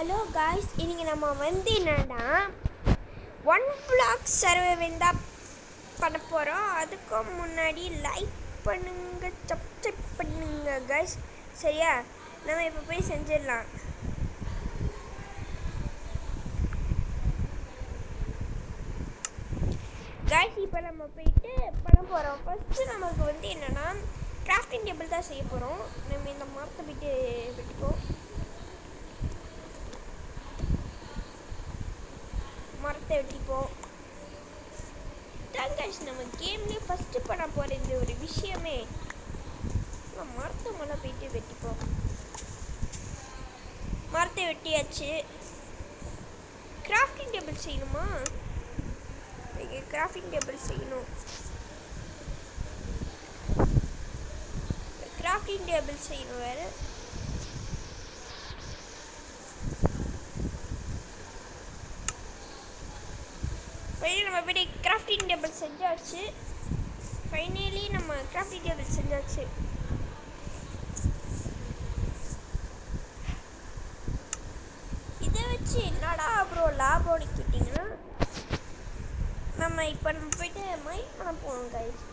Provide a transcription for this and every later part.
Hello guys, இன்னைக்கு நம்ம வந்து என்னன்னா ஒன் பிளாக் சர்வே தான் பண்ண போகிறோம். அதுக்கும் முன்னாடி லைக் பண்ணுங்க, சப்ஸ்கிரைப் பண்ணுங்க காய்ஸ். சரியா? நம்ம இப்போ போய் செஞ்சிடலாம். காய்ஸ், இப்போ நம்ம போயிட்டு பண்ண போகிறோம். ஃபஸ்ட்டு நமக்கு வந்து என்னென்னா கிராஃப்டிங் டேபிள் தான் செய்ய போகிறோம். நம்ம இந்த மரத்தை போயிட்டு வெட்டிப்போம். மரத்தை வெட்டிப்போம். இதான் காய்ஸ் நம்ம கேம்லேயே ஃபஸ்ட்டு பண்ண போகிற இந்த ஒரு விஷயமே. மரத்தை மேலே போயிட்டு வெட்டிப்போம். மரத்தை வெட்டியாச்சு. கிராஃப்டிங் டேபிள் செய்யணுமா? கிராஃப்டிங் டேபிள் செய்யணும். கிராஃப்டிங் டேபிள் செய்யணும் வேறு. ஃபைனலி நம்ம போய்ட்டு கிராஃப்டிங் டேபிள் செஞ்சாச்சு. இதை வச்சு என்னடா அப்புறம் லாபம்னு கேட்டிங்கன்னா, நம்ம போயிட்டு மைண்ட் பண்ண போகணும் கைஸ்.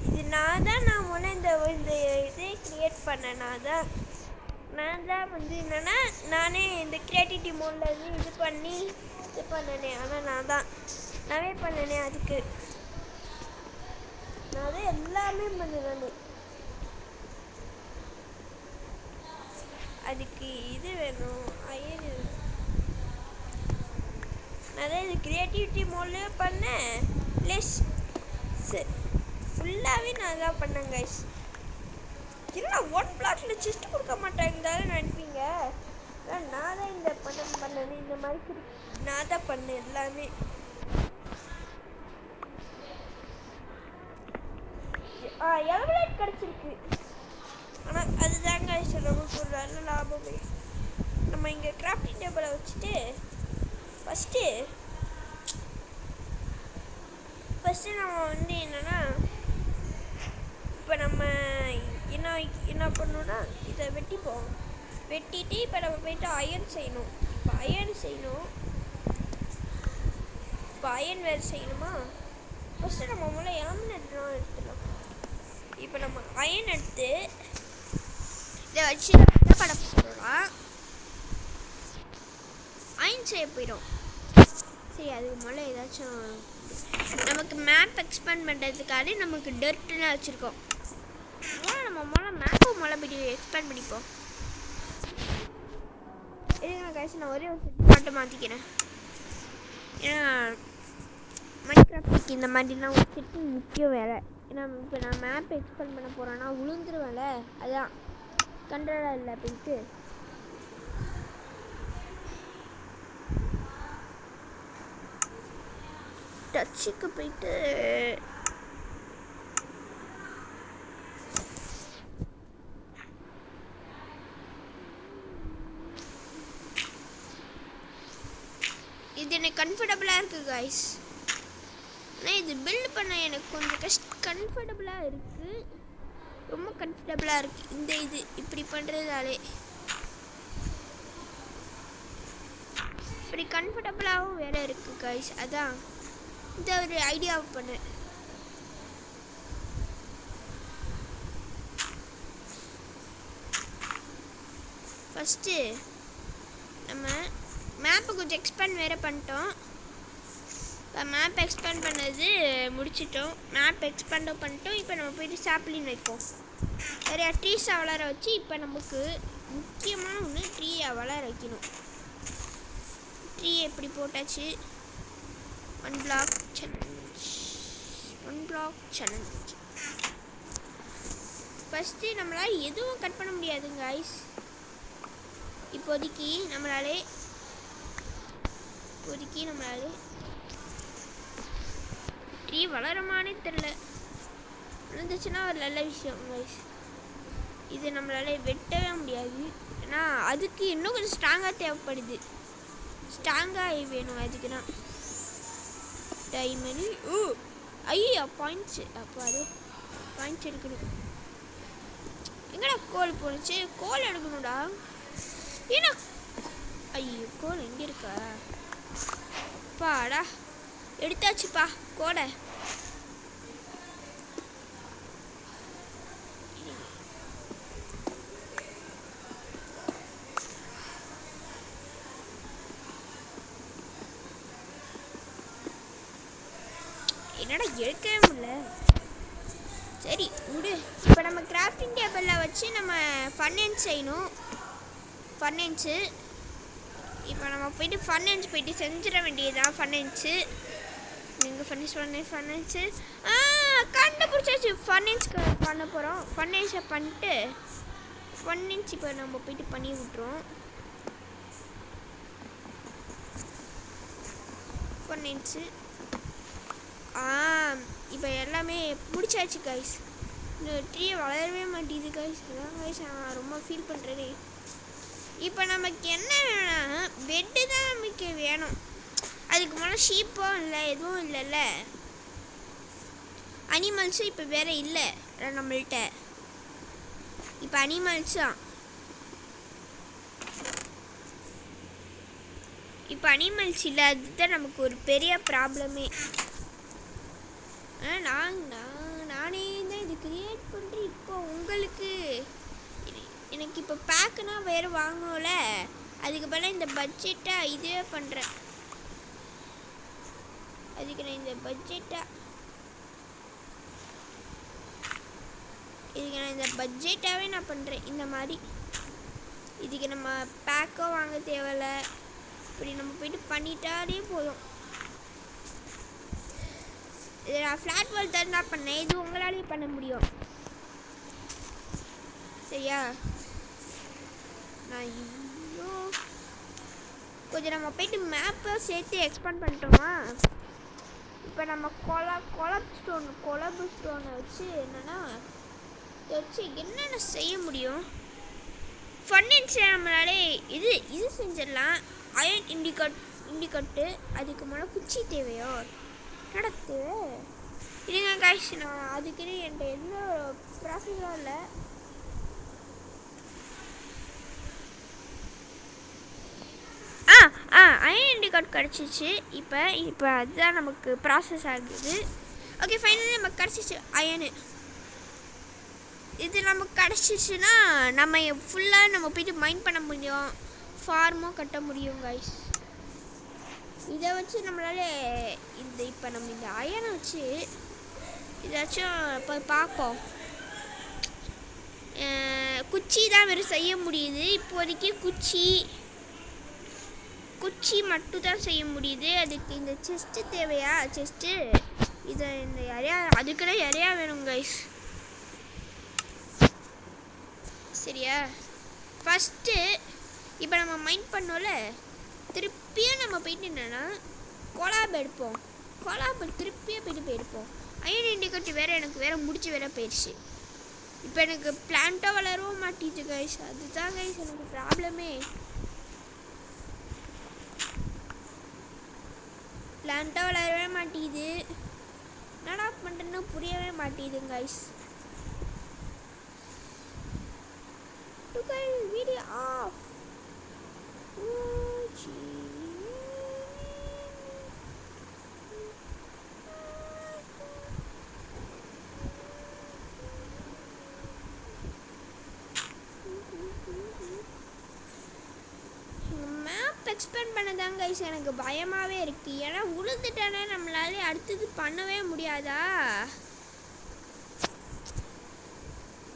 இது நான் முன்னே இந்த இதே கிரியேட் பண்ணேன். நான் தான் வந்து என்னென்னா நானே இந்த கிரியேட்டிவிட்டி மோடில் இருந்து இது பண்ணனே. ஆனால் நானே பண்ணனே. அதுக்கு நான் தான் எல்லாமே பண்ணுறேன். அதுக்கு இது வேணும், அயன். நான் தான் இது கிரியேட்டிவிட்டி மோட்லேயே பண்ணேன். ப்ளஸ் ஃபுல்லாகவே நான் தான் பண்ணேன் கைஸ். இல்லை, ஒன் பிளாக்ல செஸ்ட் கொடுக்க மாட்டாங்கன்னு நினைப்பீங்க. நான் தான் இந்த பண்ணது இந்த மாதிரி நான் தான் பண்ணேன் எல்லாமே. எலவலேட் கிடச்சிருக்கு. ஆனால் அதுதாங்க நமக்கு ஒரு நல்ல லாபமே. நம்ம இங்கே கிராஃப்டிங் டேபிளை வச்சுட்டு ஃபஸ்ட்டு நம்ம வந்து என்னென்னா, இப்போ நம்ம என்ன பண்ணணும்னா இதை வெட்டிப்போம். வெட்டிட்டு இப்போ நம்ம போயிட்டு அயன் செய்யணும். இப்போ அயன் வேறு செய்யணுமா? ஃபஸ்ட்டு நம்ம முதல்ல எலமெண்ட்லாம் எடுத்துடலாம். இப்போ நம்ம அயன் எடுத்து இதை வச்சு என்ன பண்ண போகிறோம்னா அயன் செய்ய போயிடும். சரி, அதுக்கு முதல்ல ஏதாச்சும் நமக்கு மேப் எக்ஸ்பேண்ட் பண்ணுறதுக்காக நமக்கு டர்ட்லாம் வச்சுருக்கோம். நம்ம மேப்பை போய்ட்டு எக்ஸ்பேண்ட் பண்ணிப்போம். இதுங்க கைஸ், நான் ஒரே ஒரு செட் மட்டும் மாற்றிக்கிறேன். ஏன்னா மைன்கிராஃப்ட்டுக்கு இந்த மாதிரிலாம் ஒரு செட்டு முக்கியம் வேறு. ஏன்னா இப்போ நான் மேப் எக்ஸ்பேண்ட் பண்ண போகிறேன்னா விழுந்துருவேன்ல, அதான் கண்ட்ரோலாக இல்லை அப்படின்ட்டு. டச்சுக்கு போயிட்டு இது எனக்கு கம்ஃபர்டபுளாக இருக்குது கைஸ். ஆனால் இது பில்ட் பண்ண எனக்கு கொஞ்சம் கம்ஃபர்டபுளாக இருக்குது. ரொம்ப கம்ஃபர்டபுளாக இருக்குது இந்த இது இப்படி பண்ணுறதாலே. இப்படி கம்ஃபர்டபுளாகவும் வேறு இருக்குது கைஸ். அதான் இந்த ஒரு ஐடியாவை பண்ணேன். ஃபஸ்ட்டு நம்ம மேப்பை கொஞ்சம் எக்ஸ்பேண்ட் வேறு பண்ணிட்டோம். இப்போ மேப் எக்ஸ்பேண்ட் பண்ணது முடிச்சிட்டோம். மேப் எக்ஸ்பேண்டும் பண்ணிட்டோம். இப்போ நம்ம போய்ட்டு சாப்ளின் வைப்போம். நிறையா ட்ரீஸை வளர வச்சு இப்போ நமக்கு முக்கியமான ஒன்று ட்ரீயை வளர வைக்கணும். ட்ரீ எப்படி போட்டாச்சு. One black challenge. ஃபஸ்ட்டு நம்மளால் எதுவும் கட் பண்ண முடியாதுங்க கைஸ். இப்போதைக்கு நம்மளாலே ட்ரீ வளருமானே தெரில. விழுந்துச்சுன்னா ஒரு நல்ல விஷயம் கைஸ். இது நம்மளால வெட்டவே முடியாது. ஏன்னா அதுக்கு இன்னும் கொஞ்சம் ஸ்ட்ராங்காக தேவைப்படுது. ஸ்ட்ராங்காக வேணும். அதுக்கு தான் டைமண்ட். ஐயோ பாயிண்ட்ஸு. அப்போ அது பாயிண்ட்ஸ் எடுக்கணும். எங்கடா கோல் போணுச்சு? கோல் எடுக்கணும்டா. ஏன்னா ஐயோ கோல் எங்கே இருக்கா? பாடா எடுத்தாச்சுப்பா கோடை. என்னடா எடுக்கவே முடியல. சரி விடு. இப்போ நம்ம கிராஃப்டிங் டேபிளில் வச்சு நம்ம ஃபர்னன்ஸ் செய்யணும். ஃபர்னன்ஸு இப்போ நம்ம போயிட்டு ஃபர்னன்ஸ் போயிட்டு செஞ்சிட வேண்டியதுதான். ஃபர்னன்ஸு நீங்கள் ஃபர்னன்ஸு கண்டுபிடிச்சாச்சு. ஃபர்னன்ஸ் பண்ண போகிறோம். ஃபர்னன்ஸை பண்ணிட்டு ஃபர்னன்ஸ் இப்போ நம்ம போயிட்டு பண்ணி விட்ருவோம். ஃபர்னன்ஸு இப்போ எல்லாமே முடிச்சாச்சு கைஸ். இந்த ட்ரீயை வளரவே மாட்டேங்குது கைஸ். அதான் கைஸ் நான் ரொம்ப ஃபீல் பண்ணுறேனே. இப்போ நமக்கு என்ன வேணும்னா பெட்டு தான் நமக்கு வேணும். அதுக்கு மேலே ஷீப்போ இல்லை எதுவும் இல்லைல்ல. அனிமல்ஸும் இப்போ வேறு இல்லை நம்மள்கிட்ட. இப்போ அனிமல்ஸ் தான். இப்போ அனிமல்ஸ் இல்லை. அதுதான் நமக்கு ஒரு பெரிய ப்ராப்ளமே. நானே தான் இது கிரியேட் பண்ணுறேன். இப்போ உங்களுக்கு எனக்கு இப்போ பேக்குனா வேறு வாங்கணும்ல. அதுக்கு பதிலாக இந்த பட்ஜெட்டை இதுவே பண்ணுறேன். அதுக்கு நான் இந்த பட்ஜெட்டாகவே நான் பண்ணுறேன். இந்த மாதிரி இதுக்கு நம்ம பேக்கோ வாங்க தேவையில்ல. இப்படி நம்ம போயிட்டு பண்ணிட்டாலே போதும். இது நான் ஃப்ளாட் வேர்ல்ட் தான் நான் பண்ணேன். இது உங்களாலேயே பண்ண முடியும். சரியா? நான் இவ்வளோ கொஞ்சம் நம்ம போயிட்டு மேப்பை சேர்த்து எக்ஸ்பேண்ட் பண்ணிட்டோமா. இப்போ நம்ம கொலபு ஸ்டோனை வச்சு என்னென்னா இதை வச்சு என்னென்ன செய்ய முடியும். ஃபர்னன்ஸ் நம்மளாலே இது செஞ்சிடலாம். அயன் இண்டிகட்டு அதுக்கு மேலே குச்சி தேவையோ நடத்து இல்லைங்க காய்ச்சி. நான் அதுக்குன்னு என்கிட்ட எந்த ப்ராசஸும் இல்லை. அயன் இண்டிகேட் கிடச்சிச்சு. இப்போ அதுதான் நமக்கு ப்ராசஸ் ஆகுது. ஓகே ஃபைனலி நமக்கு கிடச்சிச்சு அயனு. இது நமக்கு கிடச்சிச்சுன்னா நம்ம ஃபுல்லாக நம்ம போய்ட்டு மைண்ட் பண்ண முடியும். ஃபார்மும் கட்ட முடியும் கைஸ். இதை வச்சு நம்மளால இப்போ நம்ம இந்த அயனை வச்சு இதாச்சும் இப்போ பார்ப்போம். குச்சி தான் வெறும் செய்ய முடியுது இப்போதைக்கு. குச்சி மட்டும் தான் செய்ய முடியுது. அதுக்கு இந்த செஸ்ட்டு தேவையா? செஸ்ட்டு இதை இந்த இறையா அதுக்குள்ள இறையா வேணும் கைஸ். சரியா? ஃபஸ்ட்டு இப்போ நம்ம மைண்ட் பண்ணோம்ல, திருப்பியும் நம்ம போயிட்டு என்னென்னா கொலாப் எடுப்போம். கொலாப் திருப்பியும் போயிட்டு எடுப்போம். அயன் இண்டிகேட் வேறு எனக்கு வேறு முடிச்சு வேறு போயிடுச்சு. இப்போ எனக்கு பிளான்ட்டாக வளரவும் மாட்டேங்குது கைஸ். அதுதான் கைஸ் எனக்கு ப்ராப்ளமே. பிளான்ட்டாக வளரவே மாட்டேங்குது. என்னடா பண்ணுறேன்னு புரியவே மாட்டேங்குது guys. Video off. Map expand பண்ணதாங்க கைஸ் எனக்கு பயமாகவே இருக்குது. ஏன்னா உழுந்துட்டானே நம்மளால அடுத்தது பண்ணவே முடியாதா.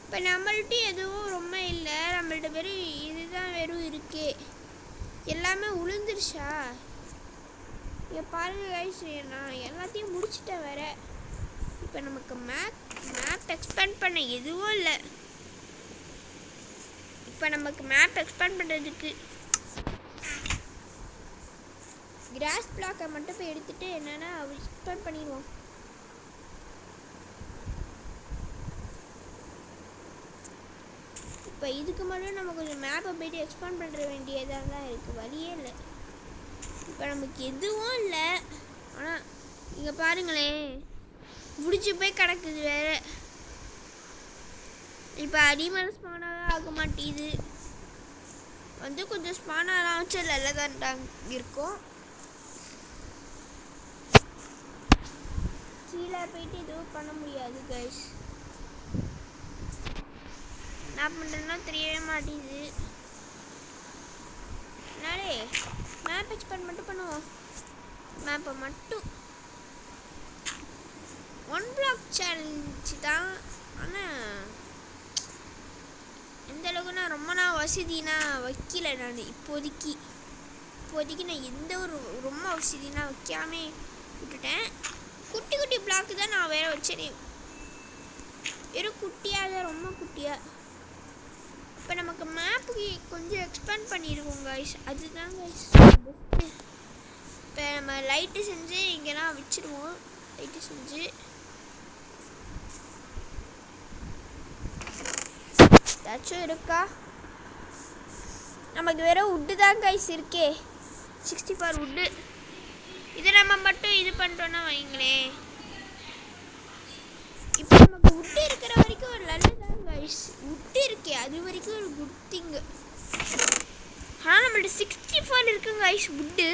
இப்போ நம்மள்ட்ட எதுவும் ரொம்ப இல்லை. நம்மள்ட்ட வெறும் இதுதான் வெறும் இருக்கே. எல்லாமே உளுந்துருச்சா? இங்கே பாருங்க கைஸ், நான் எல்லாத்தையும் முடிச்சிட்டேன் வேற. இப்போ நமக்கு மேப் எக்ஸ்பேண்ட் பண்ண எதுவும் இல்லை. இப்போ நமக்கு மேப் எக்ஸ்பேண்ட் பண்ணுறதுக்கு கிராஸ் பிளாக்கை மட்டும் போய் எடுத்துகிட்டு என்னென்னா எக்ஸ்பேண்ட் பண்ணிடுவோம். இப்போ இதுக்கு மட்டும் நம்ம கொஞ்சம் மேப்பை போய்ட்டு எக்ஸ்பேண்ட் பண்ணுற வேண்டியதாக தான் இருக்குது. வழியே இல்லை. இப்போ நமக்கு எதுவும் இல்லை. ஆனால் இங்கே பாருங்களேன் முடிச்சு போய் கிடக்குது வேறு. இப்போ அனிமல் ஸ்பானாக ஆக மாட்டேது. வந்து கொஞ்சம் ஸ்பானாலாம் வச்சு நல்ல தான் இருக்கும். கீழே போயிட்டு எதுவும் பண்ண முடியாது கைஸ். என்ன பண்ணுறதுன்னா தெரியவே மாட்டேங்குது. அதனாலே மேப் எக்ஸ்பேண்ட் மட்டும் பண்ணுவோம். மேப்பை மட்டும் 1 பிளாக் சேலஞ்சு தான். ஆனால் எந்த அளவுக்கு நான் ரொம்ப நாள் வசதினா வைக்கல. நான் இப்போதைக்கு நான் எந்த ஒரு ரொம்ப வசதினா வைக்காமே விட்டுட்டேன். குட்டி குட்டி பிளாக்கு தான் நான் வேற வச்சேன். வெறும் குட்டியாக தான், ரொம்ப குட்டியாக. இப்போ நமக்கு மேப்புக்கு கொஞ்சம் எக்ஸ்பேண்ட் பண்ணியிருக்கோம் கைஸ். அதுதான் கைஸ் பெஸ்ட்டு. இப்போ நம்ம லைட்டு செஞ்சு இங்கெல்லாம் வச்சுருவோம். லைட்டு செஞ்சு ஏதாச்சும் இருக்கா? நமக்கு வெறும் உட்டு தான் கைஸ் இருக்கே. 64 உட்டு. இதை நம்ம மட்டும் இது பண்ணுறோன்னா வைங்களேன். இப்போ நமக்கு உட்டு இருக்கிற வரைக்கும் ஒரு நல்லதான் கைஸ். உட்டு இருக்கே அது வரைக்கும் ஒரு குட் திங்கு. ஆனால் நம்மள்ட்ட 64 இருக்குங்க கைஸ் உட்டு.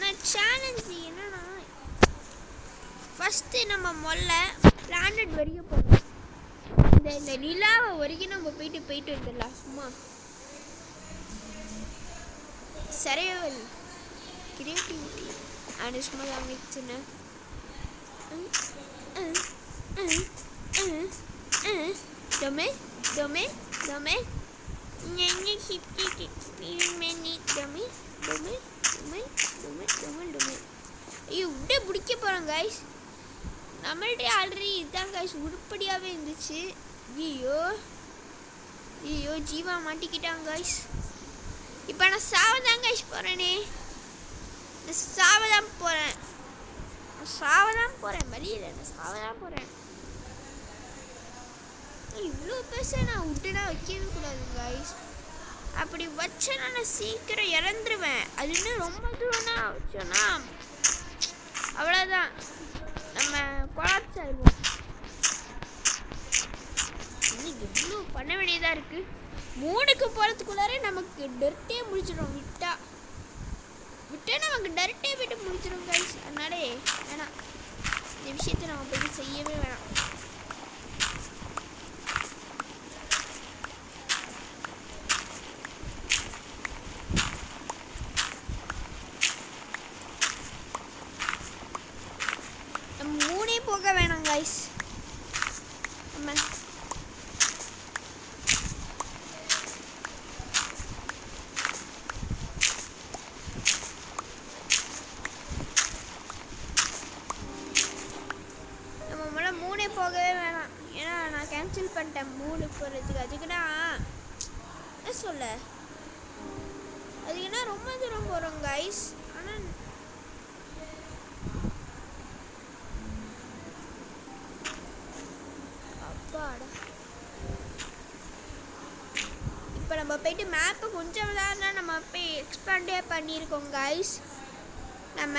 நான் சேலஞ்சு என்னன்னா, ஃபஸ்ட்டு நம்ம முதல்ல பிளானட் வரைக்கும் போகணும். இந்த நிலாவை வரைக்கும் நம்ம போயிட்டு வந்துடலாம். சும்மா சர்வைவல் கிரியேட்டிவிட்டி அண்ட் சும்மா தான் வச்சுனேன். டொமேன் டொமேன் டொமேன் ஐயோ விட்டே பிடிக்க போகிறோம் கைஸ். நம்மள்டே ஆல்ரெடி இதுதான் கைஸ் உருப்படியாகவே இருந்துச்சு. ஐயோ ஜீவா மாட்டிக்கிட்டாங்க கைஸ். இப்போ நான் சாவதான் கைஸ் போகிறேனே. சாவதான் போகிறேன் வழியில். நான் சாவதான் போகிறேன். இவ்வளோ பேச நான் விட்டுனா வைக்கவே கூடாது கைஸ். அப்படி வச்சேன்னா நான் சீக்கிரம் இறந்துருவேன். அது இன்னும் ரொம்ப தூரம்னா வச்சோன்னா அவ்வளோதான், நம்ம கொலாப்ஸ் ஆயிடுவோம். இன்னும் எவ்வளோ பண்ண வேண்டியதாக இருக்குது. 3க்கு போகிறதுக்குள்ளாரே நமக்கு டெர்ட்டே முடிச்சிடும். விட்டா நமக்கு டெர்ட்டே போய்ட்டு முடிச்சிடும் கைஸ். அதனாலே வேணாம், இந்த விஷயத்தை நம்ம போய் செய்யவே வேணாம். நம்ம 3 போக வேணாம் கைஸ். நம்ம போகவே வேணாம். ஏன்னா நான் கேன்சல் பண்ணிட்டேன் 3 போகிறதுக்கு. அதுக்குன்னா என்ன சொல்ல, அதுக்குன்னா ரொம்ப தூரம் போகிறோம் கைஸ். ஆனால் அப்பாடா, இப்போ நம்ம போயிட்டு மேப்பு கொஞ்சம் தான் நம்ம போய் எக்ஸ்பேண்டே பண்ணியிருக்கோம் கைஸ். நம்ம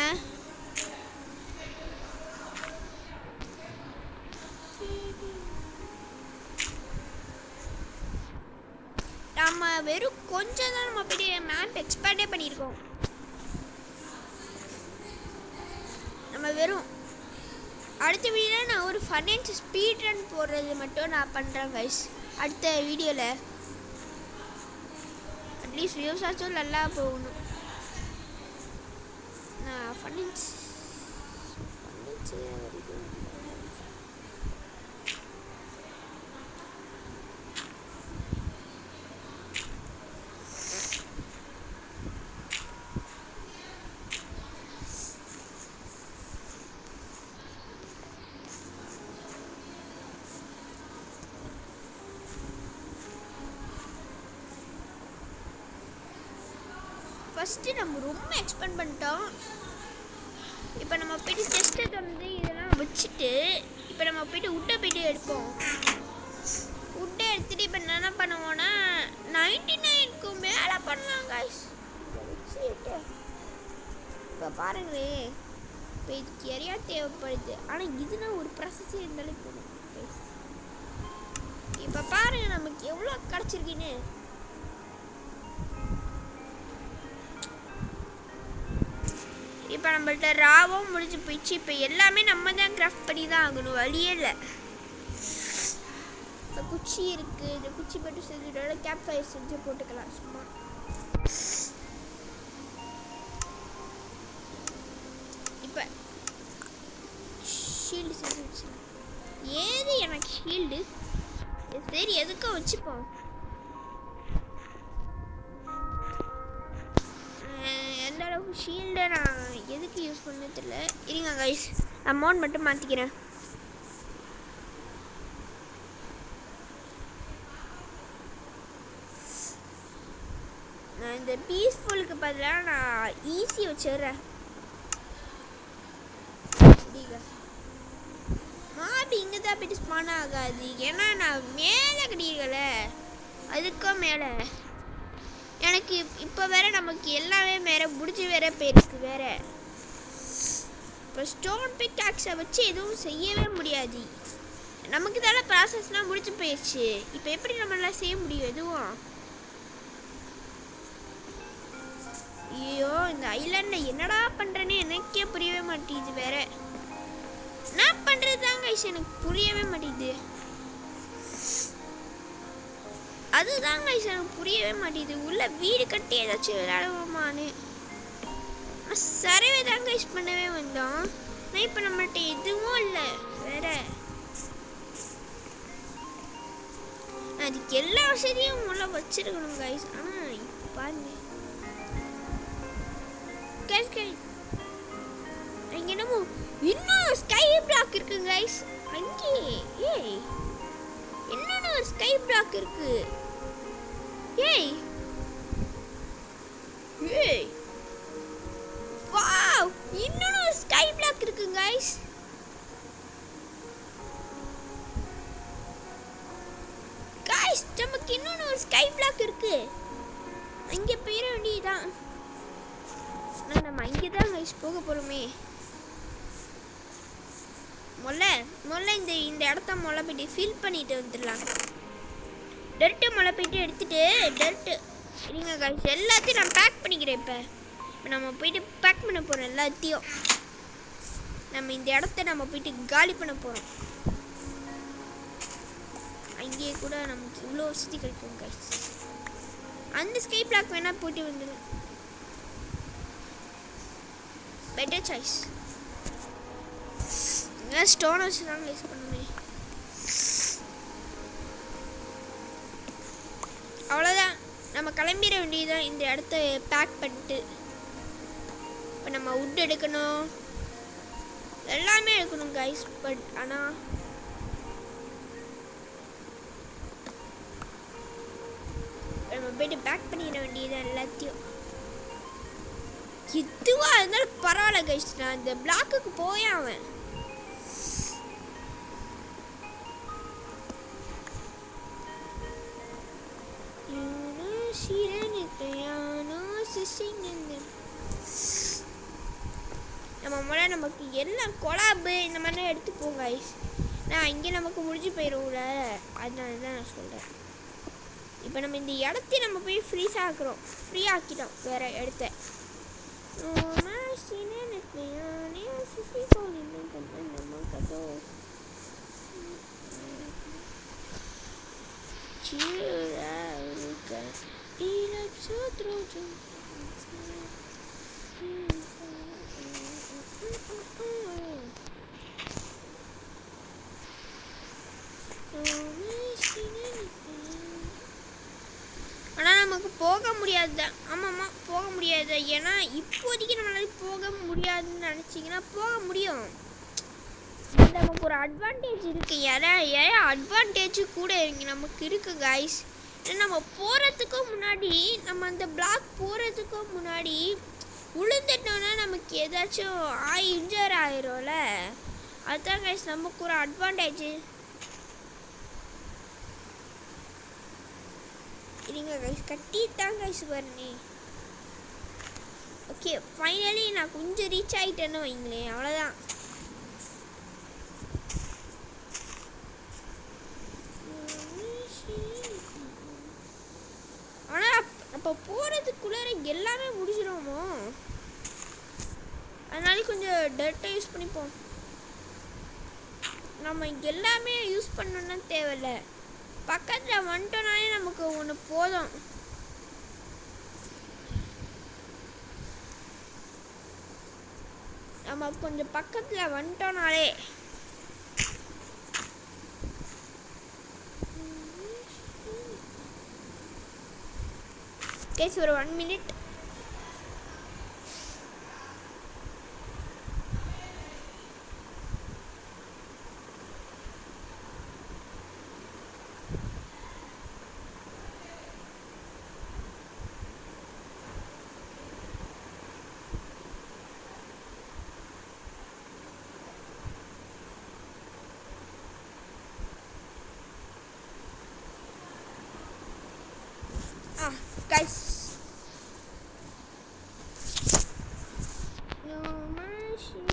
வெறும் கொஞ்சம் தான் நம்ம போயிட்டு மேப் எக்ஸ்பேண்டே பண்ணியிருக்கோம். நம்ம வெறும் அடுத்த வீடியோவில் நான் ஒரு ஃபன் அண்ட் ஸ்பீட் ரன் போடுறது மட்டும் நான் பண்ணுறேன் கைஸ். அடுத்த வீடியோவில் அட்லீஸ்ட் வியூஸ் ஆச்சும் நல்லா போகணும். நான் ஃபன் அண்ட் ஃபஸ்ட்டு நம்ம ரொம்ப எக்ஸ்பெண்ட் பண்ணிட்டோம். இப்போ நம்ம போய்ட்டு டெஸ்ட்டை திறந்து இதெல்லாம் வச்சுட்டு இப்போ நம்ம போய்ட்டு உட்டை போய்ட்டு எடுப்போம். உட்டை எடுத்துகிட்டு இப்போ என்ன பண்ணுவோன்னா 99க்கு மேலே பண்ணலாம் கைஸ். இப்போ பாருங்களே இப்போ இதுக்கு நிறையா தேவைப்படுது. ஆனால் இதுனா ஒரு ப்ராசஸே இருந்தாலே போதும். இப்போ பாருங்க நமக்கு எவ்வளோ கிடச்சிருக்குன்னு. இப்போ நம்மள்ட்ட ராவும் முடிஞ்சு போயிடுச்சு. இப்போ எல்லாமே நம்ம தான் கிராஃப்ட் பண்ணி தான் ஆகணும், வழியே இல்லை. இப்போ குச்சி இருக்குது, இந்த குச்சி மட்டும் செஞ்சுட்டோட கேப் ஃபயர் செஞ்சு போட்டுக்கலாம் சும்மா. இப்போ ஷீல்டு செஞ்சு வச்சுக்கலாம். ஏது எனக்கு ஷீல்டு சரி எதுக்கும் வச்சுப்போம். எந்த அளவுக்கு ஷீல்டை நான் எதுக்கு யூஸ் பண்ண தெரியல. இருங்க கைஸ், அமௌண்ட் மட்டும் மாற்றிக்கிறேன். நான் இந்த பீஸ்ஃபுல்லுக்கு பதிலாக நான் ஈஸி வச்சிடுறேன். மாபி இங்கே தான் போய்ட்டு ஸ்பான் ஆகாது, ஏன்னா நான் மேலே கிடைக்கல. அதுக்கும் மேலே எனக்கு இப்போ வேற நமக்கு எல்லாமே வேற முடிஞ்சு வேற போயிருக்கு வேற. இப்போ ஸ்டோன் பிக்காக்ஸை வச்சு எதுவும் செய்யவே முடியாது. நமக்கு தானே ப்ராசஸ்லாம் முடிச்சு போயிடுச்சு. இப்போ எப்படி நம்மளாம் செய்ய முடியும் எதுவும்? ஐயோ, இந்த ஐலாண்டில் என்னடா பண்ணுறேன்னு எனக்கே புரியவே மாட்டேங்குது வேற. என்ன பண்ணுறது தாங்க எனக்கு புரியவே மாட்டேங்குது. அதுதாங்க எனக்கு புரியவே மாட்டேங்குது. உள்ள வீடு கட்டி ஏதாச்சும் விளையாடுவோமான்னு சரவே தாங்க பண்ணவே வந்தோம். ஆனால் இப்போ நம்மள்ட்ட எதுவும் இல்லை வேற. அதுக்கு எல்லா வசதியும் உள்ள வச்சிருக்கணும் கைஸ். ஆனால் இப்போ பாருங்க அங்கே என்னமோ இன்னும் ஸ்கை பிளாக் இருக்கு கைஸ். அங்கே ஏய் இன்னொன்று ஒரு ஸ்கை பிளாக் இருக்கு. ஏய் ஏய் வாவ், இன்னொரு ஒரு ஸ்கை பிளாக் இருக்கு கைஸ். கைஸ் நமக்கு இன்னொரு ஒரு ஸ்கை பிளாக் இருக்கு. அங்கே போயிட வேண்டியதுதான். நம்ம அங்கே தான் கைஸ் போக போகிறோமே. முதல்ல இந்த இடத்த போயிட்டு ஃபில் பண்ணிட்டு வந்துடலாம். டர்ட்டு போயிட்டு எடுத்துட்டு டர்ட்டு இருங்க கைஸ், எல்லாத்தையும் நான் பேக் பண்ணிக்கிறேன். இப்போ நம்ம போயிட்டு பேக் பண்ண போகிறோம் எல்லாத்தையும். நம்ம இந்த இடத்த நம்ம போயிட்டு காலி பண்ண போகிறோம். அங்கேயே கூட நமக்கு இவ்வளோ வசதி கிடைக்கும் கைஸ். அந்த ஸ்கை பிளாக் வேணால் போயிட்டு வந்துடும். Better choice. ஸ்டோன் வச்சு தான் யூஸ் பண்ணுவேன். அவ்வளோதான், நம்ம கிளம்பிட வேண்டியதுதான். இந்த இடத்த பேக் பண்ணிட்டு இப்போ நம்ம வுட் எடுக்கணும், எல்லாமே எடுக்கணும் கைஸ். பட் ஆனால் நம்ம போய்ட்டு பேக் பண்ணிட வேண்டியதுதான் எல்லாத்தையும். இதுவாக இருந்தாலும் பரவாயில்ல கைஸ். நான் இந்த பிளாக்குக்கு போய் அவன் நம்ம முதல்ல நமக்கு எல்லாம் கொலாபு இந்த மாதிரிலாம் எடுத்துப்போம் கைஸ். நான் இங்கே நமக்கு முடிஞ்சு போயிடும்ல, அதனால தான் நான் சொல்கிறேன். இப்போ நம்ம இந்த இடத்தையும் நம்ம போய் ஃப்ரீ ஆக்கிட்டோம் வேறு இடத்த. ஆனால் நமக்கு போக முடியாது. ஆமாம்மா போக முடியாது. ஏன்னா இப்போதைக்கு நம்மளால போக முடியாதுன்னு நினச்சிங்கன்னா போக முடியும். நமக்கு ஒரு அட்வான்டேஜ் இருக்குது. ஏன் அட்வான்டேஜ் கூட இங்கே நமக்கு இருக்குது கைஸ். நம்ம போகிறதுக்கும் முன்னாடி, நம்ம அந்த பிளாக் போகிறதுக்கும் முன்னாடி விழுந்துட்டோன்னா நமக்கு ஏதாச்சும் இன்ஜர் ஆயிரும்ல. அதுதான் கைஸ் நமக்கு ஒரு அட்வான்டேஜ். இல்லைங்க கைஸ், கட்டித்தான் கைஸ் வரணும். ஓகே ஃபைனலி நான் கொஞ்சம் ரீச் ஆகிட்டேன்னு வைங்களேன், அவ்வளோதான். ஆனால் அப்போ போகிறதுக்குள்ளே எல்லாமே முடிச்சிடுவோமோ, அதனால கொஞ்சம் டர்ட்டை யூஸ் பண்ணிப்போம். நம்ம எல்லாமே யூஸ் பண்ணணும்னா தேவையில்ல, பக்கத்தில் வந்துட்டோனாலே நமக்கு ஒன்று போதும். நம்ம கொஞ்சம் பக்கத்தில் வந்துட்டோனாலே கேஸ் ஒரு 1 minute. Guys, no machine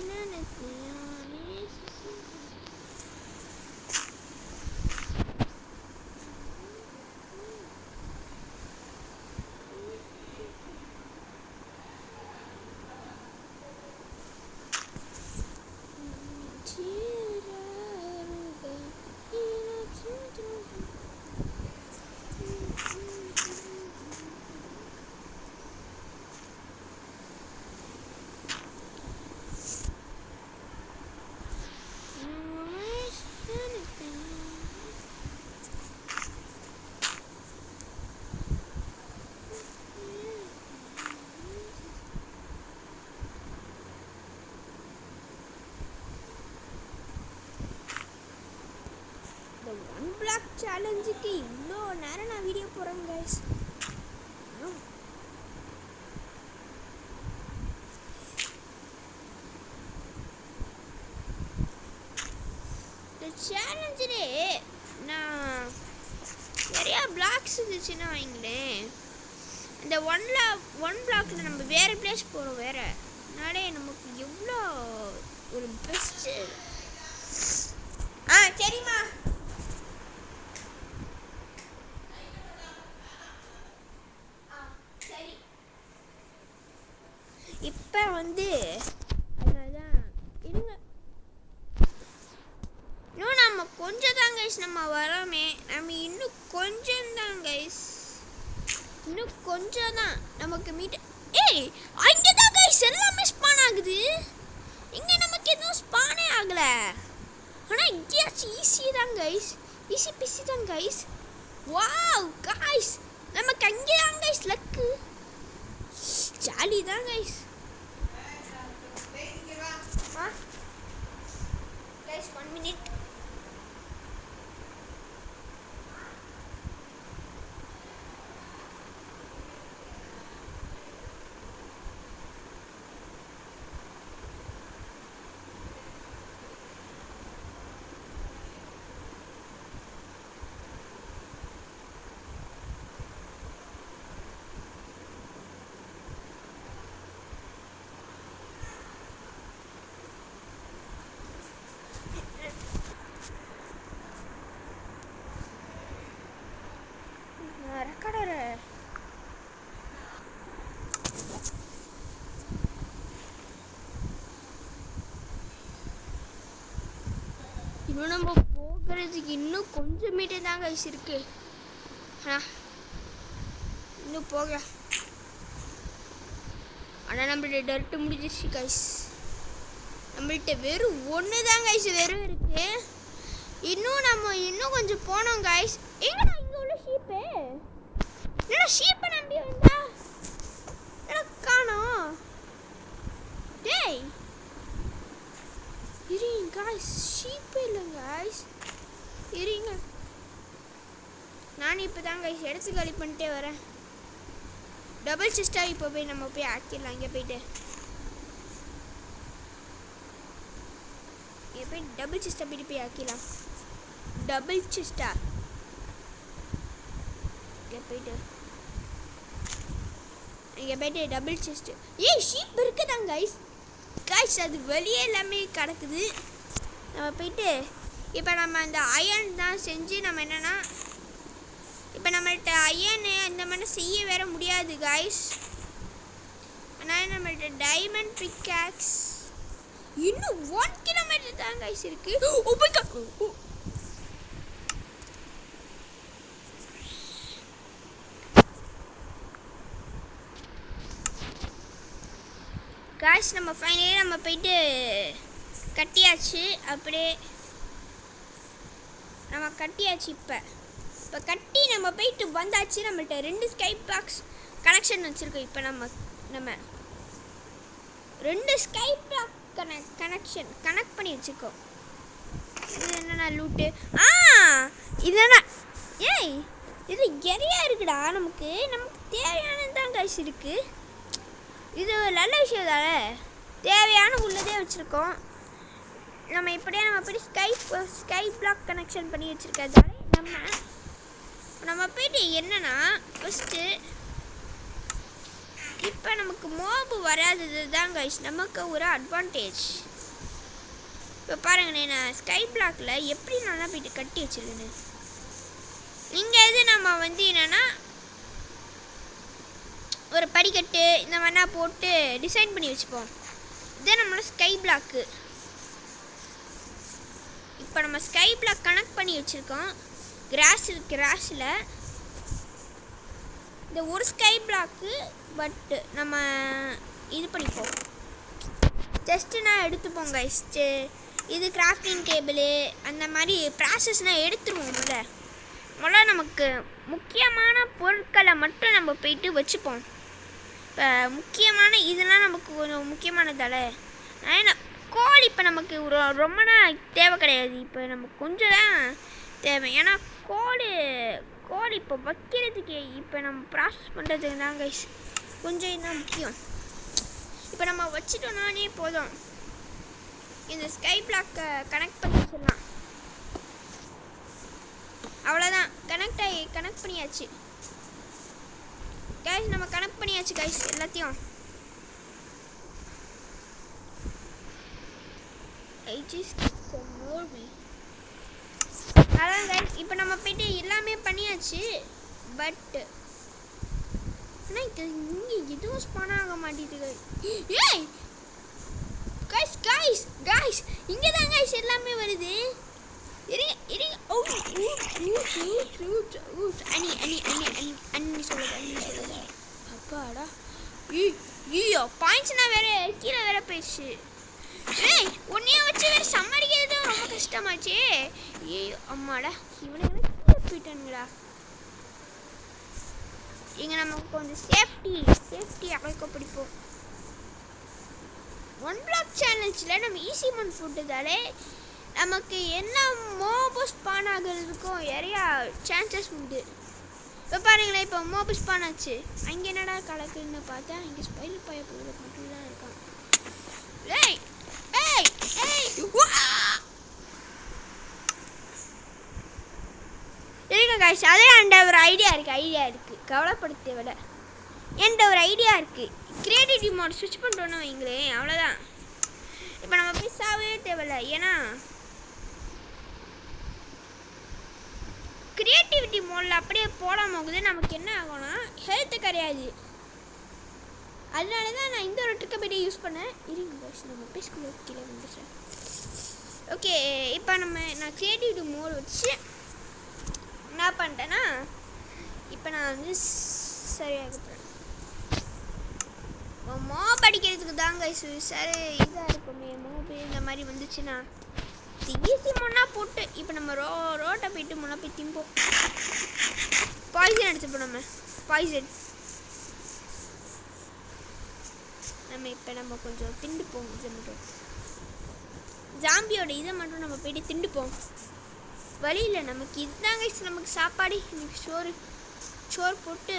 one block சேலஞ்சுக்கு இவ்வளோ நேரம் நான் வீடியோ போகிறேன் கைஸ். இந்த சேலஞ்சிலே நான் நிறையா பிளாக்ஸ் இருந்துச்சுன்னா வைங்களேன், இந்த ஒன் பிளாக்ல நம்ம வேறு பிளேஸ் போகிறோம், வேறு நாளே நமக்கு எவ்வளோ ஒரு பெஸ்ட்டு. சரிம்மா. இப்போ வந்து அதனால்தான் இருங்க, இன்னும் நம்ம கொஞ்சம் தான் கைஸ் நம்ம வரோமே, நம்ம இன்னும் கொஞ்சம் தான் கைஸ், இன்னும் கொஞ்சம் தான் நமக்கு மீட். அங்கே தான் கைஸ் எல்லாமே ஸ்பான் ஆகுது, இங்கே நமக்கு எதுவும் ஸ்பானே ஆகலை. ஆனால் இங்கேயாச்சும் ஈஸி தான் கைஸ், ஈஸி பிஸி தான் கைஸ். வாவ் கைஸ், நமக்கு அங்கே தான் கைஸ் லக்கு, ஜாலி தான் கைஸ். Guys, 1 minute. இன்னும் நம்ம போகிறதுக்கு இன்னும் கொஞ்சம் மீட்டர் தான் கைஸ் இருக்கு, இன்னும் போக. ஆனால் நம்மள்ட்ட டர்ட்டு முடிஞ்சிச்சு கைஸ், நம்மள்ட்ட வெறும் ஒன்று தான் கைஸ் வெறும் இருக்கு. இன்னும் கொஞ்சம் போனோம் கைஸ். எங்கடா இங்கே உள்ள ஷீப்பு, என்னடா ஷீப்பை நம்பி வந்தா எனக்கு காணோம். டேய் இருங்க கைஸ், ஷீப்பே இல்லை கைஸ், இருங்க. நான் இப்போ தான் கைஸ் எடுத்து காலி பண்ணிட்டே வரேன். டபுள் சிஸ்டா இப்போ போய் நம்ம போய் ஆக்கிடலாம். இங்கே போயிட்டு டபுள் சிஸ்டா போய் ஆக்கிடலாம். டபுள் சிஸ்டா இங்கே போயிட்டு இங்கே போய்ட்டு டபுள் செஸ்ட்டு. ஏய் ஷீப் இருக்குதாங்க கைஸ். கைஸ் அது வெளியே எல்லாமே கிடக்குது. நம்ம போயிட்டு இப்போ நம்ம அந்த அயன் தான் செஞ்சு நம்ம என்னென்னா இப்போ நம்மள்கிட்ட அயனு அந்த மாதிரி செய்ய வேற முடியாது கைஸ். ஆனால் நம்மள்கிட்ட டைமண்ட் பிக்காக்ஸ் இன்னும் 1 கிலோமீட்டர் தான் கைஸ் இருக்கு. கைஸ் நம்ம ஃபைனலி நம்ம போயிட்டு கட்டியாச்சு. அப்படியே நம்ம கட்டியாச்சு. இப்போ கட்டி நம்ம போயிட்டு வந்தாச்சு. நம்மள்கிட்ட 2 ஸ்கை பிளாக்ஸ் கனெக்ஷன் வச்சுருக்கோம். இப்போ நம்ம 2 ஸ்கை பிளாக் கனெக்ட் பண்ணி வச்சுருக்கோம். இது என்னென்ன லூட்டு? இதுனா ஏய் இது நிறையா இருக்குடா. நமக்கு தேவையானது தான் கைஸ் இருக்குது. இது நல்ல விஷயம் தானே. தேவையான உள்ளதே வச்சுருக்கோம். நம்ம போய்ட்டு ஸ்கை பிளாக் கனெக்ஷன் பண்ணி வச்சுருக்கிறதால நம்ம போய்ட்டு என்னென்னா ஃபஸ்ட்டு இப்போ நமக்கு மோபு வராதது தான் கைஸ் நமக்கு ஒரு அட்வான்டேஜ். இப்போ பாருங்கண்ணே, நான் ஸ்கை பிளாக்ல எப்படி நல்லா போயிட்டு கட்டி வச்சிருக்கேன். நீங்கள் இது நம்ம என்னென்னா ஒரு படிக்கட்டு இந்த மாதிரினா போட்டு டிசைன் பண்ணி வச்சுப்போம். இதே நம்மளோட ஸ்கை பிளாக்கு. இப்போ நம்ம ஸ்கை பிளாக் கனெக்ட் பண்ணி வச்சுருக்கோம். கிராஸில் இந்த ஒரு ஸ்கை பிளாக்கு பட் நம்ம இது பண்ணிப்போம். ஜஸ்ட்டுனா எடுத்துப்போம் கைஸ். இது கிராஃப்டிங் டேபிள் அந்த மாதிரி ப்ராசஸ்னால் எடுத்துருவோம். முதல்ல நமக்கு முக்கியமான பொருட்களை மட்டும் நம்ம போயிட்டு வச்சுப்போம். இப்போ முக்கியமான இதெல்லாம் நமக்கு கொஞ்சம் முக்கியமானதால ஏன்னா கோழி இப்போ நமக்கு ரொம்ப நாள் தேவை கிடையாது. இப்போ நமக்கு கொஞ்சம் தான் தேவை. ஏன்னா கோழி இப்போ வைக்கிறதுக்கு இப்போ நம்ம ப்ராசஸ் பண்ணுறதுக்கு தான் கைஸ் கொஞ்சம் இதுதான் முக்கியம். இப்போ நம்ம வச்சுட்டோம்னாலே போதும். இந்த ஸ்கை பிளாக்கை கனெக்ட் பண்ணி வச்சிடலாம். அவ்வளோதான். கனெக்ட் பண்ணியாச்சு கைஸ். நம்ம கனெக்ட் பண்ணியாச்சு கைஸ் எல்லாத்தையும். அதான் கைஸ் இப்போ நம்ம போய்ட்டு எல்லாமே பண்ணியாச்சு. பட் ஆனால் இங்கே எதுவும் ஸ்பான் ஆக மாட்டேங்குது. ஏய் கைஸ் கைஸ் கைஸ் இங்கே தான் கைஸ் எல்லாமே வருது. சொல்லுங்க அப்பாடா. ஐயோ பாயிண்ட்ஸ்னா வேற கீழே வேற போயிடுச்சு. ஏய் உன்னைய வச்சு வேற சமாளிக்கிறது ரொம்ப கஷ்டமாச்சு. ஐயோ அம்மாடா இவனை கீழே போயிட்டானுங்களா. இங்கே நமக்கு கொஞ்சம் சேஃப்டி அழைக்க பிடிப்போம். 1 பிளாக் சேலஞ்சில் நம்ம ஈஸி மோட் போட்டதாலே நமக்கு என்ன மோபு ஸ்பான் ஆகிறதுக்கும் நிறையா சான்சஸ் உண்டு. இப்போ பாருங்களேன், இப்போ மோபு ஸ்பான் ஆச்சு. அங்கே என்னடா கலக்குன்னு பார்த்தா இங்கே ஸ்பைடர் பாய போகிறதுக்கு மட்டும் தான் இருக்கான். ஏய் ஏய் ஏய் இருங்க கைஸ். அதே என்கிட்ட ஒரு ஐடியா இருக்குது கவலைப்பட தேவையில்ல. என்கிட்ட ஒரு ஐடியா இருக்குது. கிரியேட்டிவிட்டி மோட் ஸ்விட்ச் பண்ணிட்டோன்னு வைங்களேன், அவ்வளோதான். இப்போ நம்ம போய் சாவே தேவையில்ல. ஏன்னா கிரியேட்டிவிட்டி மோடில் அப்படியே போடாமல் போகுது நமக்கு என்ன ஆகும்னா ஹெல்த்து கிடையாது. அதனால தான் நான் இந்த ஒரு ட்ரிக்கை போய்ட்டு யூஸ் பண்ணேன். இருங்க கைஸ் நம்ம பேஸ்குள்ளே கீழே வந்துடுறேன். ஓகே இப்போ நான் கிரியேட்டிவிட்டி மோட் வச்சு என்ன பண்ணிட்டேன்னா இப்போ நான் சரியாக போகிறேன். மோப் அடிக்கிறதுக்கு தாங்க சரி இதாக இருக்குமே மோபு இந்த மாதிரி வந்துச்சுன்னா ஈஸி மோட்னா போட்டு இப்போ நம்ம ரோட்டை போயிட்டு முன்னா போய் திம்போம். பாய்சன் எடுத்துப்போம். நம்ம இப்போ கொஞ்சம் திண்டுப்போம். இதை மட்டும் ஜாம்பியோட இதை மட்டும் நம்ம போயிட்டு திண்டுப்போம். வழியில் நமக்கு இதுதாங்க நமக்கு சாப்பாடு. இன்னைக்கு சோறு போட்டு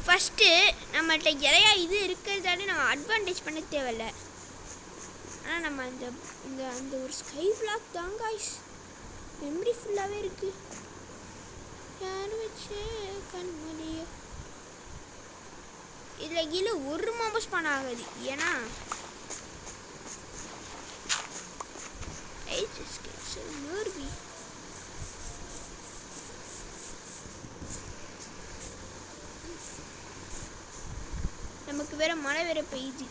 ஃபஸ்ட்டு நம்மள்கிட்ட நிறையா இது இருக்கிறதாலே நம்ம அட்வான்டேஜ் பண்ண தேவையில்லை. ஆனால் நம்ம அந்த ஒரு ஸ்கை பிளாக் தான் கைஸ் மெமரி ஃபுல்லாகவே இருக்குது. யாரும் வச்சு கண்மணியோ இதில் கீழே ஒரு மோபஸ் பண்ண ஆகாது ஏன்னா நமக்கு வேற மழை வேற பெய்யுது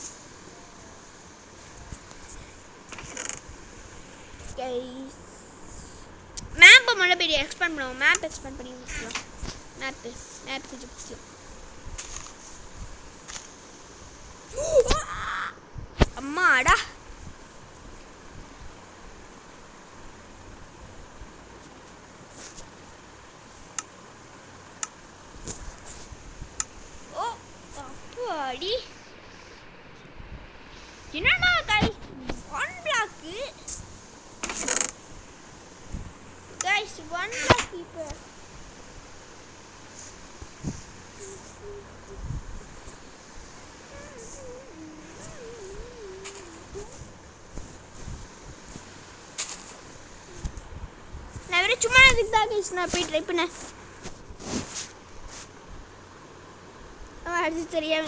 மேப்பை மழை பெய்ய எக்ஸ்பேண்ட் பண்ணுவோம் மேப் எக்ஸ்பேண்ட் பண்ணி முடிக்கலாம் மேப் கொஞ்சம் முக்கியம் அம்மாடா என்னடா கைஸ் 1 பிளாக் கைஸ் 1 பிளாக் இப்போ நான் வேற சும்மா அதுக்கு தான் கைஸ் நான் போய் ட்ரை பண்ணேன் அது தெரியாம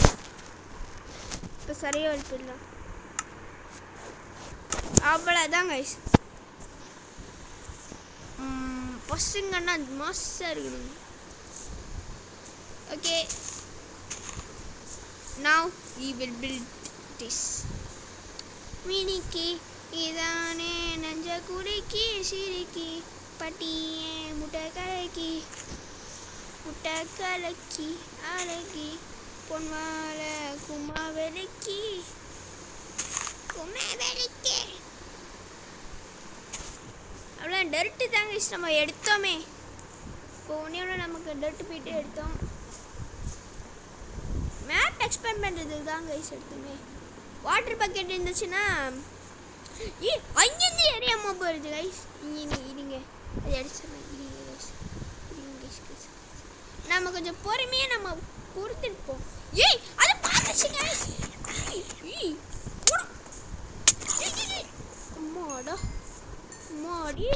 இப்போ சரியாக வலிப்பிடலாம் அவ்வளோதான் கைஸ் பசங்கன்னா மாசாக இருக்குது okay now we will build this மினிக்கி இதானே நஞ்ச குடிக்கி சிரிக்கி பட்டியே முட்டை கலக்கி அழகி பொன்வாழ கும்மாவெளிக்கி அவ்வளோ டர்ட்டு தாங்க நம்ம எடுத்தோமே இப்போ ஒன்றே நமக்கு டர்ட்டு போயிட்டு எடுத்தோம் மேப் எக்ஸ்பேண்ட் பண்ணுறதுக்கு தாங்க எடுத்தோமே வாட்டர் பக்கெட் இருந்துச்சுன்னா அங்கேருந்து ஏரியா மோப் வருது கைஸ் இருங்க அது அடிச்சிடலாம் நம்ம கொஞ்சம் பொறுமையாக நம்ம பொறுத்துருப்போம் ஏய் அது பார்த்துச்சு கைஸ் அம்மாடா அம்மாடி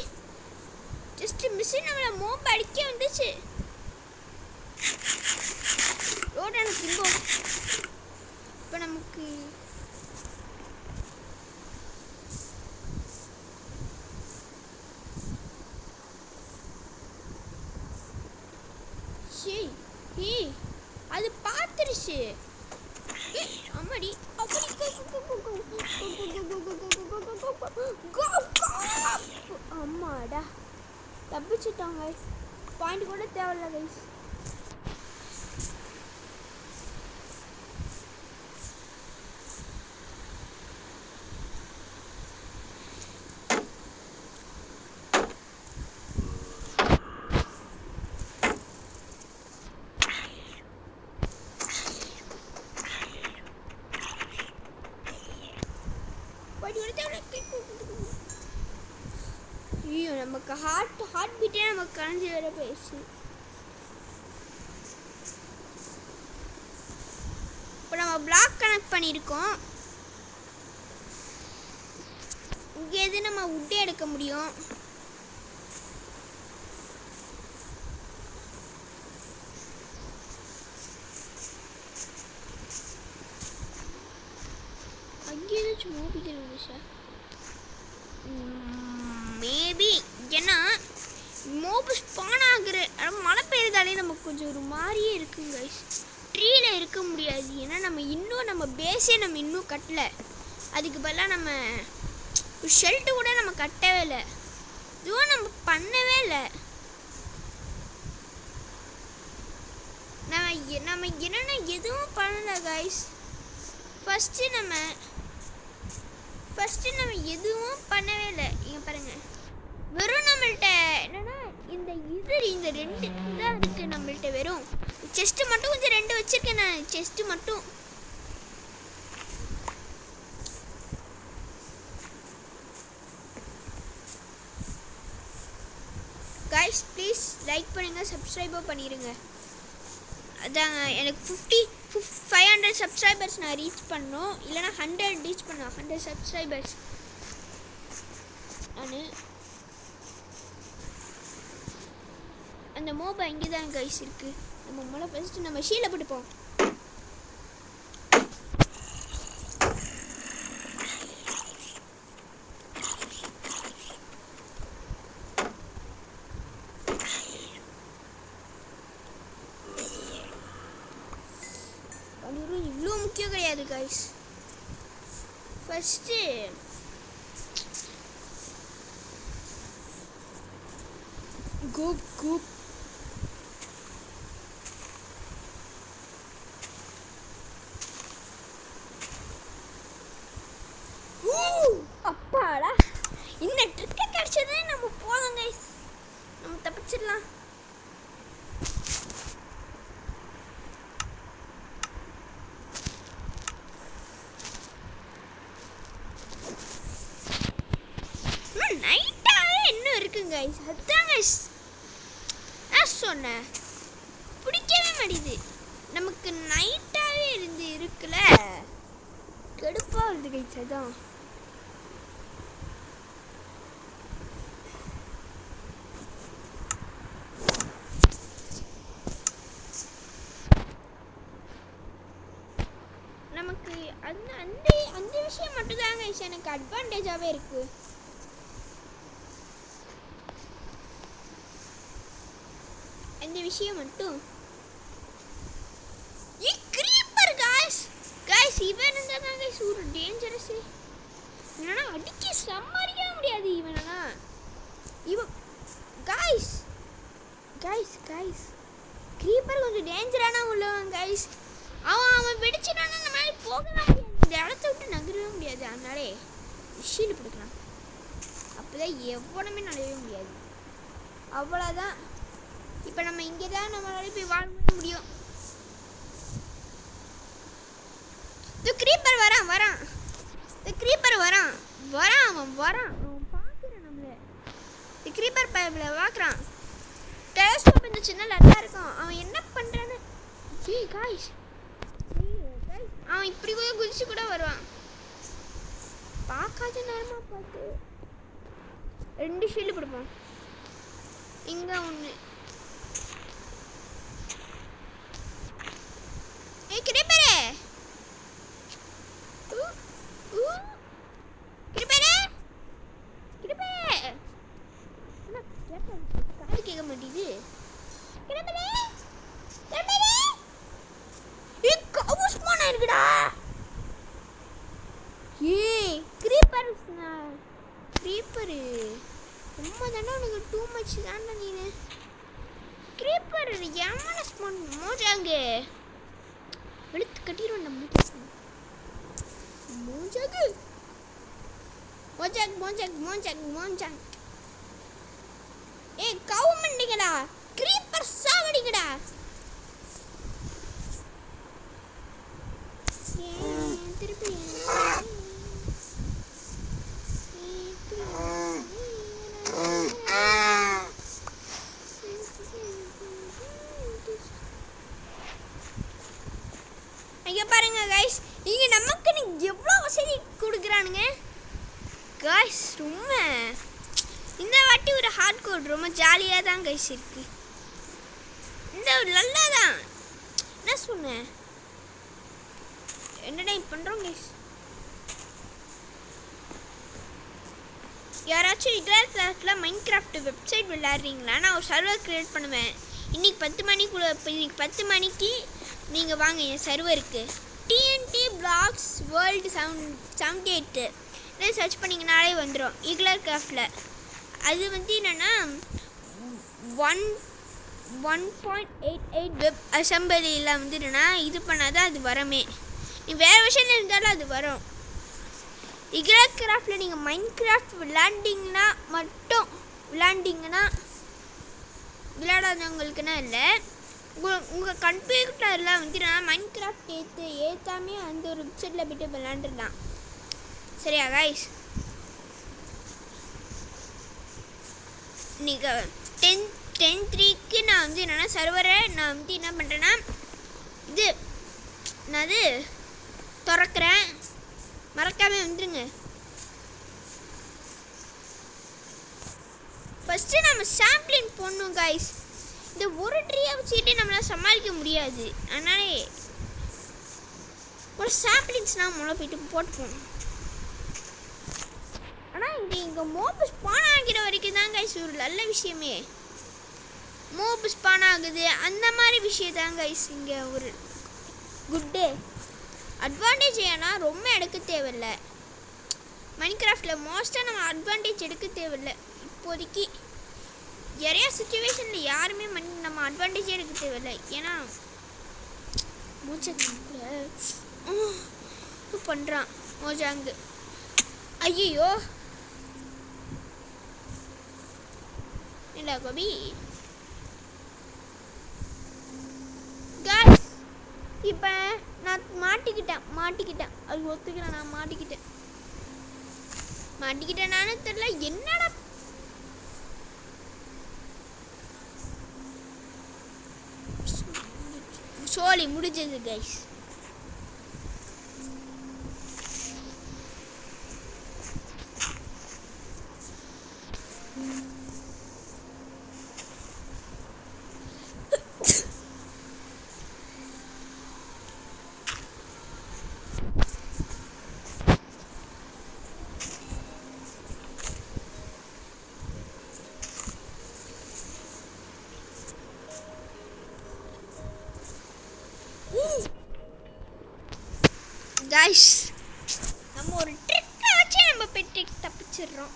ஜஸ்ட் மிஷின் நம்மளை மோப் அடிக்க வந்துச்சு ரோட் எனக்கு திரும்ப இப்போ நமக்கு அது பார்த்துருச்சு அம்மாடி அம்மாடா தப்பிச்சிட்டோம் கைஸ் பாயிண்ட் கூட தேவையில்ல கைஸ் ஐயோ நமக்கு ஹார்ட் பீட்டே நமக்கு கரைஞ்சி வேற போயிடுச்சு இப்போ நம்ம பிளாக் கனெக்ட் பண்ணியிருக்கோம் இங்கே எது நம்ம உட்டே எடுக்க முடியும் அங்கே ஏதாச்சும் மோபிக்கல் வந்துச்சா மேபி ஏன்னா மோபு ஸ்பான் ஆகுற மழை பெய்யுறதாலே நமக்கு கொஞ்சம் ஒரு மாதிரியே இருக்குங்க கைஸ் ட்ரீயில் இருக்க முடியாது ஏன்னா நம்ம பேஸே நம்ம இன்னும் கட்டலை அதுக்கு பதிலாக நம்ம ஷெல்ட்டு கூட நம்ம கட்டவே இல்லை இதுவும் நம்ம பண்ணவே இல்லை நம்ம என்னென்ன எதுவும் பண்ணலை கைஸ் ஃபஸ்ட்டு நம்ம எதுவும் பண்ணவே இல்லை இங்கே பாருங்கள் வெறும் நம்மள்கிட்ட என்னன்னா இந்த ரெண்டு தான் இருக்குது நம்மள்கிட்ட வெறும் செஸ்ட்டு மட்டும் கொஞ்சம் 2 வச்சுருக்கேன் நான் செஸ்ட்டு மட்டும் கைஸ் ப்ளீஸ் லைக் பண்ணுங்கள் சப்ஸ்கிரைபும் பண்ணிடுங்க அதாங்க எனக்கு 500 சப்ஸ்கிரைபர்ஸ் நான் ரீச் பண்ணோம் இல்லைனா 100 ரீச் பண்ணோம் 100 சப்ஸ்கிரைபர்ஸ் நான் அந்த மோபா இங்கே தான் கைஸ் இருக்குது. நம்ம முதல்ல ஃபஸ்ட்டு நம்ம ஷீலை போட்டுப்போம். இவ்வளோ முக்கியம் கிடையாது கைஸ். ஃபஸ்ட்டு கூப் கூப் அப்பாடா, இந்த ட்ரிக்கை கிடைச்சதே நம்ம போதும் கைஸ், நம்ம தப்பிச்சிடலாம். நைட்டாகவே இன்னும் இருக்குங்க கைஸ். அதுதான் கைஸ் நான் சொன்னேன், பிடிக்கவே மாட்டேது. நமக்கு நைட்டாகவே இருக்குல்ல, கடுப்பாக வருது கைஸ். அதான் நமக்கு அந்த அந்த அந்த விஷயம் மட்டும்தான் கைஸ் எனக்கு அட்வான்டேஜாகவே இருக்குது. அந்த விஷயம் மட்டும் கிரீப்பர் கைஸ். இவன் இருந்தால் தான் கைஸ் ஒரு டேஞ்சரஸ். என்னன்னா அடிக்க சமாளிக்க முடியாது இவனா. இவன் கைஸ் கிரீப்பர் கொஞ்சம் டேஞ்சரான உள்ளவன் கைஸ். அவன் வெடிச்சிட்டானா நம்ம மேலே போகவே முடியாது, இந்த இடத்த விட்டு நகரவே முடியாது. அதனாலே ஷீல்டு பிடிக்கலாம், அப்போதான் எவ்வளவுமே நடையவே முடியாது. அவ்வளோதான். இப்போ நம்ம இங்கே தான் நம்மளால போய் வாழ முடியும். இந்த கிரீப்பர் வரான் அவன் பார்க்குறான் நம்மள. இந்த கிரீப்பர் பைப்பில் பார்க்குறான். டெலஸ்கோப் இந்த சின்ன லட்டா இருக்கும். அவன் என்ன பண்ணுறான்னு காய்ஸ், அவன் இப்படி கூட குதிச்சு கூட வருவான். பார்க்காத நேரமாக பார்த்து 2 ஷீல்டு கொடுப்போம். இங்கே ஒன்று. கிரீப்பரே காது கேட்க மாட்டேங்குது. இருக்குடா கிரீப்பரு ரொம்ப தானே உனக்கு டூ மச் தானே. நீனு கிரீப்பர் எமன ஸ்பான் மோஜாங்க வெளுத்து கட்டிடுவோம். நம்ம மோஜாக் ஏய் கவுமண்டிங்கடா, கிரீப்பர் சாவடிங்கடா. திருப்பி இங்க பாருங்க கைஸ், இங்க நமக்கு எவ்வளோ வசதி கொடுக்குறானுங்க கைஸ். ரொம்ப இந்த வாட்டி ஒரு ஹார்ட் கோட் ரொம்ப ஜாலியாக தான் கைஸ் இருக்கு. இந்த நல்லா தான் என்ன சொன்னேன். என்னடா பண்ணுறோம் கைஸ். யாராச்சும் இக்லார் கிளாஸில் மைன்கிராஃப்ட் வெப்சைட் விளையாடுறீங்களா? நான் ஒரு சர்வர் க்ரியேட் பண்ணுவேன். இன்றைக்கி 10 மணிக்கு நீங்கள் வாங்க என் சர்வருக்கு. TNT Blocks World 78 இதை சர்ச் பண்ணிங்கனாலே வந்துடும் இக்லார் கிராஃப்டில். அது வந்து என்னென்னா 1.88 வெப் அசம்பிளியில் வந்து என்னென்னா இது பண்ணாதான் அது வரமே. நீ வேறு விஷயம் இருந்தாலும் அது வரும். இக்லார் கிராஃப்டில் நீங்கள் மைன்கிராஃப்ட் விளையாடாதவங்களுக்குன்னா இல்லை, உங்கள் கம்ப்யூட்டரில் வந்து நான் மைன்கிராஃப்ட் ஏற்றாமே அந்த ஒரு வெப்சைட்டில் போய்ட்டு விளையாண்டுடலாம். சரியா கைஸ்? நீங்கள் 10/3க்கு நான் வந்து என்னென்னா சர்வரை நான் வந்து என்ன பண்ணுறேன்னா நான் திறக்கிறேன். மறக்காமல் வந்துடுங்க. ஃபஸ்ட்டு நம்ம சாம்பிளின் போடணும் கைஸ். இந்த ஒரு ட்ரீயை வச்சுக்கிட்டே நம்மளால் சமாளிக்க முடியாது. அதனாலே ஒரு சாப்ளிங்ஸ்னால் முளை போயிட்டு போட்டுப்போம். ஆனால் இங்கே மோப்பு ஸ்பான் ஆகிற வரைக்கும் தான் கைஸ் ஒரு நல்ல விஷயமே. மோப்பு ஸ்பான் ஆகுது அந்த மாதிரி விஷயம் தான் கைஸ் இங்கே ஒரு குட்டு அட்வான்டேஜ். ஏன்னா ரொம்ப எடுக்க தேவையில்லை. மைன்கிராஃப்டில் மோஸ்ட்டாக நம்ம அட்வான்டேஜ் எடுக்க தேவையில்லை. இப்போதைக்கு நிறையா சுச்சுவேஷனில் யாருமே நம்ம அட்வான்டேஜே எடுக்க தேவையில்லை. ஏன்னா மூச்சை பண்ணுறான் மோஜாங்கு. ஐயோ இல்லை கோபி காய்ஸ், இப்போ நான் மாட்டிக்கிட்டேன். அது ஒத்துக்கிறேன், நான் மாட்டிக்கிட்டேன் நானும் தெரியல. என்னடா சோலி முடிஞ்சது கைஸ். கைஸ், நம்ம ஒரு ட்ரிக்கை வச்சு நம்ம பெட்டி தப்பிச்சிடுறோம்.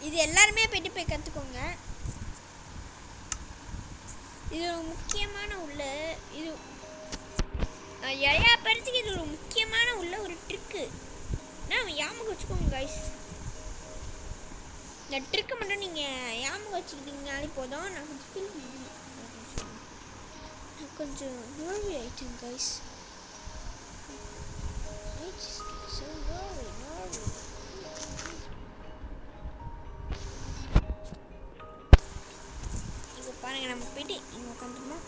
இது எல்லாருமே போயிட்டு போய் கற்றுக்கோங்க. இது ஒரு முக்கியமான இது எல்லா பேர்த்துக்கு இது ஒரு முக்கியமான ஒரு ட்ரிக்கு. நான் ஞாபகம் வச்சுக்கோங்க கைஸ். இந்த ட்ரிக்கை மட்டும் நீங்கள் ஞாபகம் வச்சுக்கிட்டீங்கனாலே போதும். நான் கொஞ்சம் நோவி ஆயிட்டேன் கைஸ். இப்போ பாருங்கள், நம்ம போயிட்டு இங்கே உட்காந்துருமா.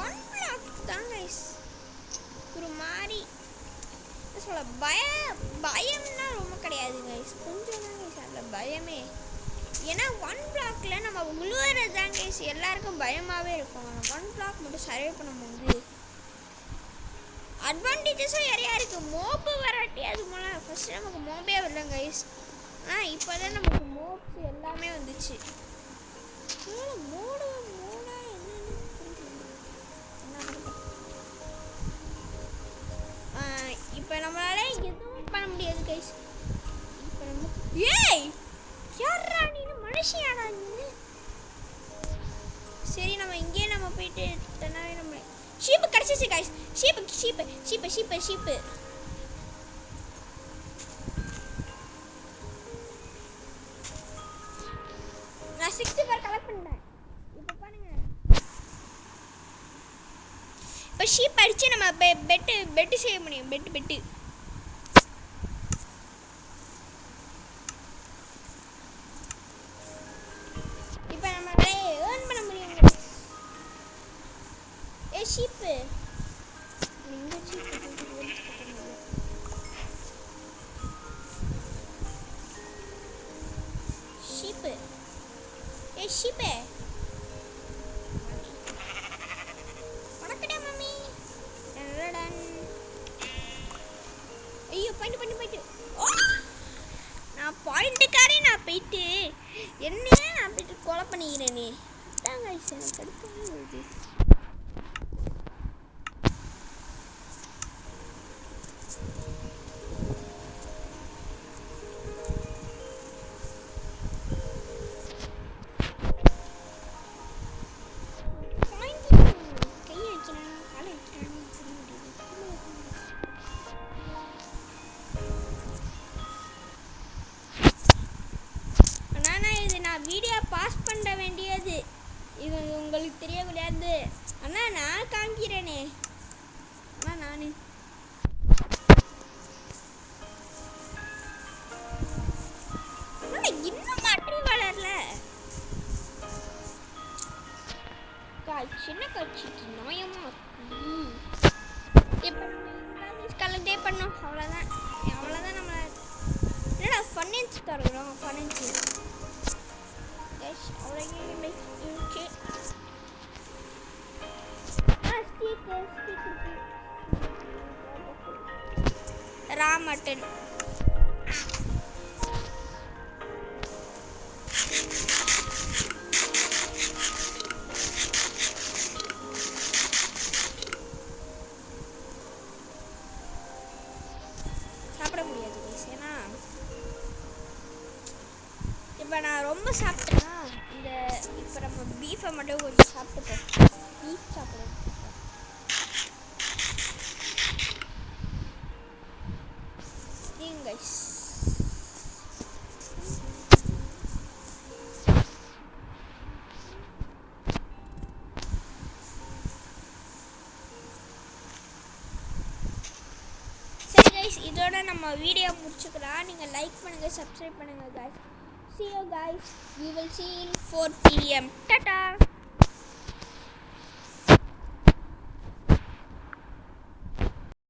ஒன் பிளாக் தான் கைஸ். ஒரு மாதிரி சொல்ல பயம்னா ரொம்ப கிடையாது கைஸ், கொஞ்சம் தான் கைஸ் அதில் பயமே. ஏன்னா ஒன் பிளாக்ல நம்ம உழுவுறது தான் கைஸ் எல்லாருக்கும் பயமாகவே இருக்கும். ஒன் பிளாக் மட்டும் சர்வே பண்ணும்போது அட்வான்டேஜஸும் நிறையா இருக்குது. மோப்பு வராட்டி அது மூலம் ஃபஸ்ட்டு நமக்கு மோப்பே வரல கைஸ். இப்போ தான் நமக்கு மோப்ஸ் எல்லாமே வந்துச்சு. மூடா இப்போ நம்மளால எதுவும் பண்ண முடியாது கைஸ். இப்போ நம்ம யாரா நீ மனுஷியாடா நீ? சரி, நம்ம இங்கே நம்ம போயிட்டு தன்னாவே நம்ம ஷீப்பு கிடச்சிச்சு கைஸ். ஷீப்பு நான் 64 கலெக்ட் பண்ணேன். இப்போ பாருங்க, இப்போ ஷீப் அடிச்சு நம்ம பெட்டு செய்ய முடியும். பெட்டு இப்போ நம்மளால ஏர்ன் பண்ண முடியும். ஷீப்பு ஷீப்பு உனக்குடா மம்மி. ஐயோ போயிட்டு நான் பாயிண்ட்டுக்காரே நான் போயிட்டு என்னையே நான் போயிட்டு கொலை பண்ணிக்கிறேனே. தாங்க எனக்கு கடுப்பாக வருது. வீடியோ பாஸ் பண்ண வேண்டியது இது உங்களுக்கு தெரியக்கூடாது. ஆனால் நான் காமிக்கிறேனே. ஆனால் நான் இன்னும் மாற்றி வளரல. சின்ன கட்சிக்கு நோயமா இப்போ நம்ம கலெக்டே பண்ணோம். அவ்வளோதான் நம்ம என்னடா ஃபைனான்ஸ் தருகிறோம். ஃபைனான்ஸ் அவ்வளோ இருக்கு. ராமட்டன் சாப்பிட முடியாது ஏன்னா இப்போ நான் ரொம்ப சாப்பிட்டேன்னா இப்போ நம்ம பீஃபை மட்டும் கொஞ்சம் சாப்பிட்டுப்போம். பீஃப் சாப்பிடுவோம். இதோட நம்ம வீடியோ முடிச்சுக்கலாம். நீங்கள் லைக் பண்ணுங்கள், சப்ஸ்கிரைப் பண்ணுங்கள் guys. See you guys. We will see you in 4 PM. Tata.